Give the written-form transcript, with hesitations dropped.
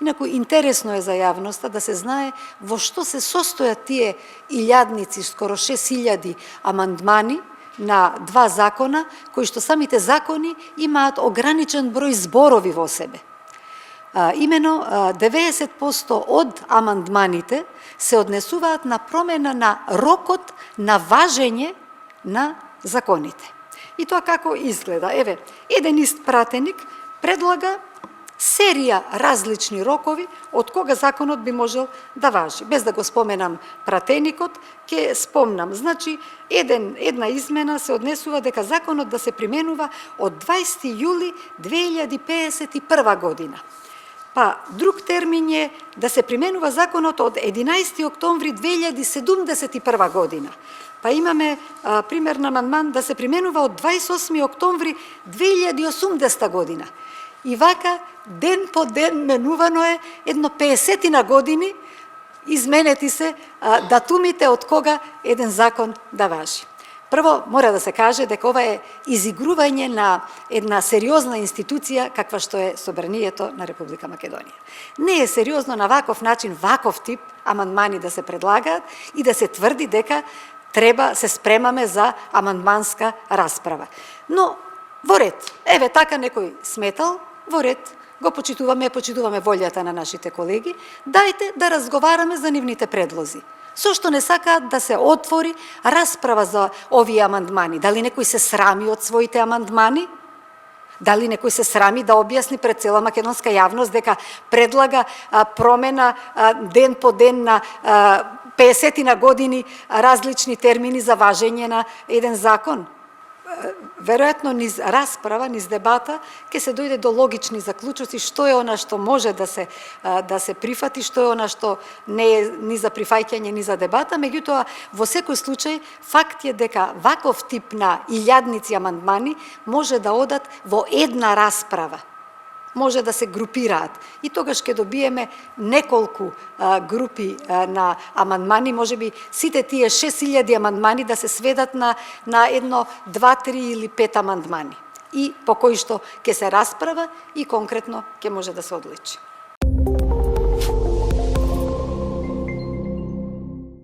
Инаку, интересно е за јавноста да се знае во што се состојат тие илјадници, скоро 6000 амандмани на два закона, кои што самите закони имаат ограничен број зборови во себе. Имено 90% од амандманите се однесуваат на промена на рокот на важење на законите. И тоа како изгледа? Еве, еден ист пратеник предлага серија различни рокови од кога законот би можел да важи. Без да го споменам пратеникот, ќе спомнам. Значи, една измена се однесува дека законот да се применува од 20 јули 2051 година. Па, друг термин е да се применува законот од 11 октомври 2071 година. Па имаме пример на амандман да се применува од 28 октомври 2080 година. И вака, ден по ден менувано е едно 50 години, изменети се датумите од кога еден закон да важи. Прво, мора да се каже дека ова е изигрување на една сериозна институција каква што е Собранието на Република Македонија. Не е сериозно на ваков начин, ваков тип амандмани да се предлагаат и да се тврди дека треба се спремаме за амандманска расправа. Но во ред, еве така некој сметал, во ред, го почитуваме волјата на нашите колеги, дајте да разговараме за нивните предлози. Со што не сакаат да се отвори расправа за овие амандмани. Дали некој се срами од своите амандмани? Дали некој се срами да објасни пред цела македонска јавност дека предлага промена ден по ден на 50 години различни термини за важење на еден закон? Веројатно низ расправа, низ дебата, ќе се дојде до логични заклучоци што е она што може да се прифати, што е она што не е ни за прифаќање, ни за дебата, меѓутоа во секој случај факт е дека ваков тип на илјадници амандмани може да одат во една расправа. Може да се групираат и тогаш ќе добиеме неколку групи на амандмани, можеби сите тие 6000 амандмани да се сведат на едно, 2, 3 или 5 амандмани и по кои што ќе се расправа и конкретно ќе може да се одличи.